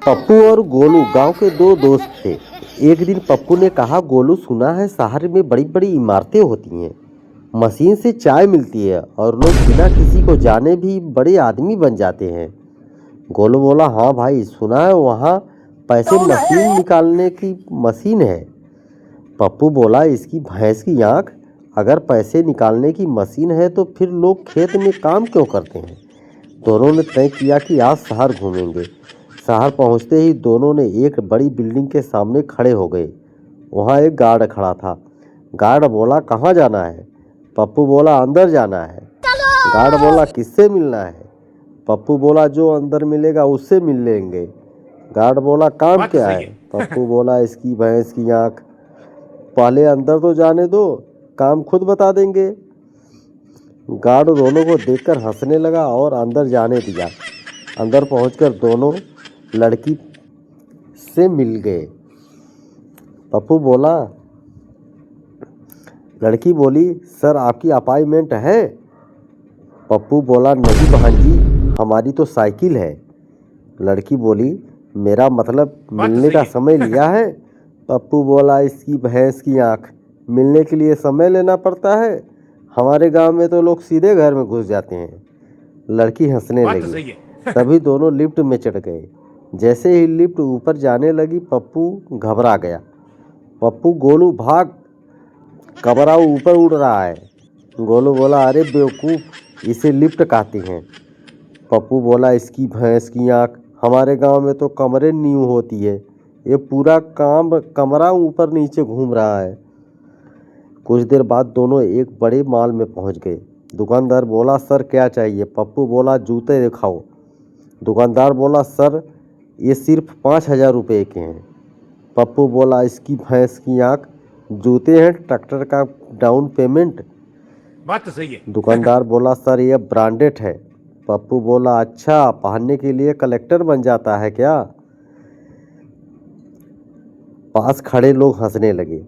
पप्पू और गोलू गांव के दो दोस्त थे। एक दिन पप्पू ने कहा, गोलू सुना है शहर में बड़ी बड़ी इमारतें होती हैं, मशीन से चाय मिलती है और लोग बिना किसी को जाने भी बड़े आदमी बन जाते हैं। गोलू बोला, हाँ भाई सुना है, वहाँ पैसे मशीन निकालने की मशीन है। पप्पू बोला, इसकी भैंस की आँख, अगर पैसे निकालने की मशीन है तो फिर लोग खेत में काम क्यों करते हैं। दोनों ने तय किया कि आज शहर घूमेंगे। शहर पहुंचते ही दोनों ने एक बड़ी बिल्डिंग के सामने खड़े हो गए। वहां एक गार्ड खड़ा था। गार्ड बोला, कहाँ जाना है। पप्पू बोला, अंदर जाना है। गार्ड बोला, किससे मिलना है। पप्पू बोला, जो अंदर मिलेगा उससे मिल लेंगे। गार्ड बोला, काम क्या है। पप्पू बोला, इसकी भैंस की आँख, पहले अंदर तो जाने दो, काम खुद बता देंगे। गार्ड दोनों को देखकर हंसने लगा और अंदर जाने दिया। अंदर पहुंचकर दोनों लड़की से मिल गए। पप्पू बोला, लड़की बोली, सर आपकी अपॉइंटमेंट है। पप्पू बोला, नहीं बहन जी, हमारी तो साइकिल है। लड़की बोली, मेरा मतलब मिलने का समय लिया है। पप्पू बोला, इसकी भैंस की आँख, मिलने के लिए समय लेना पड़ता है। हमारे गांव में तो लोग सीधे घर में घुस जाते हैं। लड़की हंसने लगी। तभी दोनों लिफ्ट में चढ़ गए। जैसे ही लिफ्ट ऊपर जाने लगी, पप्पू घबरा गया। पप्पू, गोलू भाग, कमरा ऊपर उड़ रहा है। गोलू बोला, अरे बेवकूफ़, इसे लिफ्ट कहते हैं। पप्पू बोला, इसकी भैंस की आँख, हमारे गांव में तो कमरे न्यू होती है, ये पूरा कमरा ऊपर नीचे घूम रहा है। कुछ देर बाद दोनों एक बड़े मॉल में पहुंच गए। दुकानदार बोला, सर क्या चाहिए। पप्पू बोला, जूते दिखाओ। दुकानदार बोला, सर ये सिर्फ 5,000 रुपये के हैं। पप्पू बोला, इसकी भैंस की आँख, जूते हैं, ट्रैक्टर का डाउन पेमेंट। बात तो सही है। दुकानदार बोला, सर ये ब्रांडेड है। पप्पू बोला, अच्छा, पहनने के लिए कलेक्टर बन जाता है क्या। पास खड़े लोग हंसने लगे।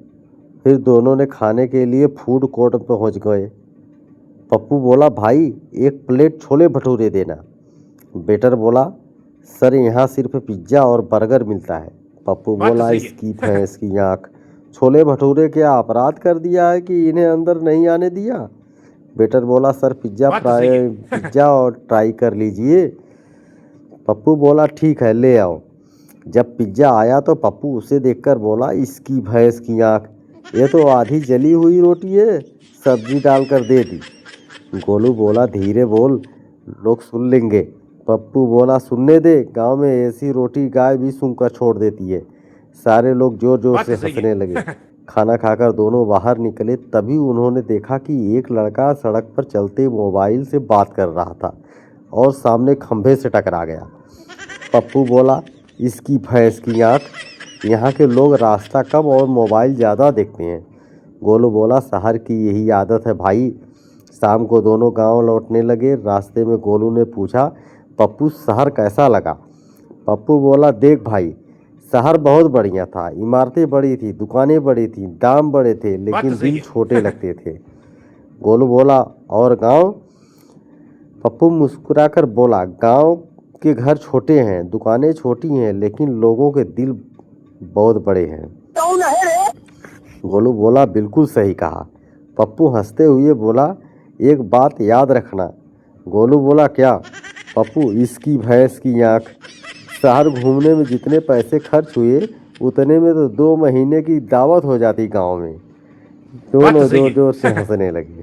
फिर दोनों ने खाने के लिए फूड कोर्ट में पहुंच गए। पप्पू बोला, भाई एक प्लेट छोले भटूरे देना। वेटर बोला, सर यहाँ सिर्फ पिज्ज़ा और बर्गर मिलता है। पप्पू बोला, इसकी भैंस की आँख, छोले भटूरे क्या अपराध कर दिया है कि इन्हें अंदर नहीं आने दिया। वेटर बोला, सर पिज्ज़ा और ट्राई कर लीजिए। पप्पू बोला, ठीक है, ले आओ। जब पिज्ज़ा आया तो पप्पू उसे देखकर बोला, इसकी भैंस की आँख, ये तो आधी जली हुई रोटी है, सब्जी डालकर दे दी। गोलू बोला, धीरे बोल, लोग सुन लेंगे। पप्पू बोला, सुनने दे, गांव में ऐसी रोटी गाय भी सूंघकर छोड़ देती है। सारे लोग जोर जोर से हंसने लगे। खाना खाकर दोनों बाहर निकले। तभी उन्होंने देखा कि एक लड़का सड़क पर चलते मोबाइल से बात कर रहा था और सामने खंभे से टकरा गया। पप्पू बोला, इसकी भैंस की आँख, यहाँ के लोग रास्ता कम और मोबाइल ज़्यादा देखते हैं। गोलू बोला, शहर की यही आदत है भाई। शाम को दोनों गांव लौटने लगे। रास्ते में गोलू ने पूछा, पप्पू शहर कैसा लगा। पप्पू बोला, देख भाई, शहर बहुत बढ़िया था, इमारतें बड़ी थी, दुकानें बड़ी थी, दाम बड़े थे, लेकिन दिल छोटे लगते थे। गोलू बोला, और गांव। पप्पू मुस्कुराकर बोला, गांव के घर छोटे हैं, दुकानें छोटी हैं, लेकिन लोगों के दिल बहुत बड़े हैं। गोलू बोला, बिल्कुल सही कहा। पप्पू हंसते हुए बोला, एक बात याद रखना। गोलू बोला, क्या। पप्पू, इसकी भैंस की आँख, शहर घूमने में जितने पैसे खर्च हुए उतने में तो 2 महीने की दावत हो जाती गांव में। दोनों जोर जोर से हंसने लगे।